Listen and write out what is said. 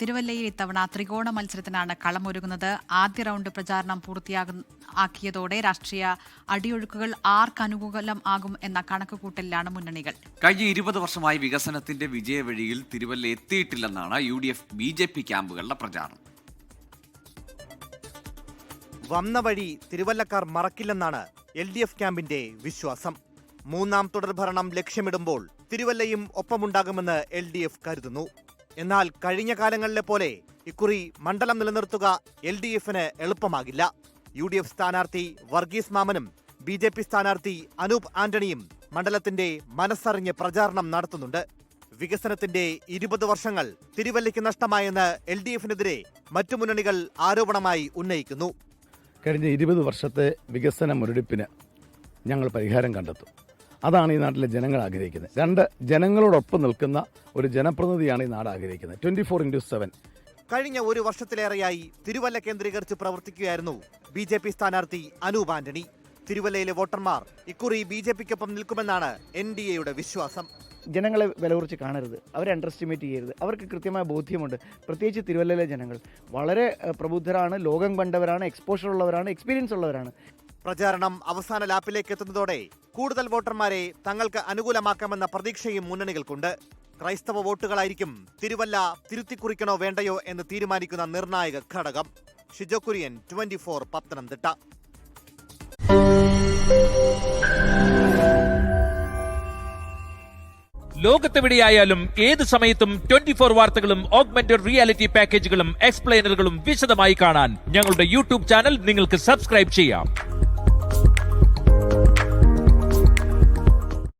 തിരുവല്ലയിൽ ഇത്തവണ ത്രികോണ മത്സരത്തിനാണ് കളമൊരുങ്ങുന്നത്. ആദ്യ റൗണ്ട് പ്രചാരണം പൂർത്തിയാക്കിയതോടെ രാഷ്ട്രീയ അടിയൊഴുക്കുകൾ ആർക്കനുകൂലം ആകും എന്ന കണക്കുകൂട്ടലിലാണ് മുന്നണികൾ. കഴിഞ്ഞ 20 വർഷമായി വികസനത്തിന്റെ വിജയവഴിയിൽ തിരുവല്ല എത്തിയിട്ടില്ലെന്നാണ് UDF BJP ക്യാമ്പുകളുടെ പ്രചാരണം. വന്ന വഴി തിരുവല്ലക്കാർ മറക്കില്ലെന്നാണ് LDF ക്യാമ്പിന്റെ വിശ്വാസം. മൂന്നാം തുടർഭരണം ലക്ഷ്യമിടുമ്പോൾ തിരുവല്ലയും ഒപ്പമുണ്ടാകുമെന്ന് LDF കരുതുന്നു. എന്നാൽ കഴിഞ്ഞ കാലങ്ങളിലെ പോലെ ഇക്കുറി മണ്ഡലം നിലനിർത്തുക LDFന് എളുപ്പമാകില്ല. UDF സ്ഥാനാർത്ഥി വർഗീസ് മാമനും BJP സ്ഥാനാർത്ഥി അനൂപ് ആന്റണിയും മണ്ഡലത്തിന്റെ മനസ്സറിഞ്ഞ് പ്രചാരണം നടത്തുന്നുണ്ട്. വികസനത്തിന്റെ 20 വർഷങ്ങൾ തിരുവല്ലയ്ക്ക് നഷ്ടമായെന്ന് LDFനെതിരെ മറ്റു മുന്നണികൾ ആരോപണമായി ഉന്നയിക്കുന്നു. കഴിഞ്ഞ 20 വർഷത്തെ വികസന മുരടിപ്പിന് ഞങ്ങൾ പരിഹാരം കണ്ടെത്തും. അതാണ് ഈ നാട്ടിലെ ജനങ്ങൾ ആഗ്രഹിക്കുന്നത്. ജനങ്ങളോടൊപ്പം നിൽക്കുന്ന ഒരു ജനപ്രതിനിധിയാണ് ഈ നാട് ആഗ്രഹിക്കുന്നത്. 24/7. കഴിഞ്ഞ ഒരു വർഷത്തിലേറെയായി തിരുവല്ല കേന്ദ്രീകരിച്ച് പ്രവർത്തിക്കുകയായിരുന്നു BJP സ്ഥാനാർത്ഥി അനൂപ് ആന്റണി. തിരുവല്ലയിലെ വോട്ടർമാർ ഇക്കുറി BJPക്കൊപ്പം നിൽക്കുമെന്നാണ് NDAയുടെ വിശ്വാസം. ജനങ്ങളെ വില കുറച്ച് കാണരുത്, അവരെ അണ്ടർ എസ്റ്റിമേറ്റ് ചെയ്യരുത്. അവർക്ക് കൃത്യമായ ബോധ്യമുണ്ട്. പ്രത്യേകിച്ച് തിരുവല്ലയിലെ ജനങ്ങൾ വളരെ പ്രബുദ്ധരാണ്, ലോകം കണ്ടവരാണ്, എക്സ്പോഷർ ഉള്ളവരാണ്, എക്സ്പീരിയൻസ് ഉള്ളവരാണ്. പ്രചാരണം അവസാന ലാപ്പിലേക്ക് എത്തുന്നതോടെ കൂടുതൽ വോട്ടർമാരെ തങ്ങൾക്ക് അനുകൂലമാക്കാമെന്ന പ്രതീക്ഷയും മുന്നണികൾക്കുണ്ട്. ക്രൈസ്തവ വോട്ടുകളായിരിക്കും തിരുവല്ല തിരുത്തിക്കുറിക്കണോ വേണ്ടയോ എന്ന് തീരുമാനിക്കുന്ന നിർണായക ഘടകം. ഷിജോ കുര്യൻ, 24 പത്തനംതിട്ട. ലോകത്തെവിടെയായാലും ഏത് സമയത്തും 24 വാർത്തകളും ഓഗ്മെന്റഡ് റിയാലിറ്റി പാക്കേജുകളും എക്സ്പ്ലെയിനറുകളും വിശദമായി കാണാൻ ഞങ്ങളുടെ YouTube ചാനൽ നിങ്ങൾക്ക് സബ്സ്ക്രൈബ് ചെയ്യാം.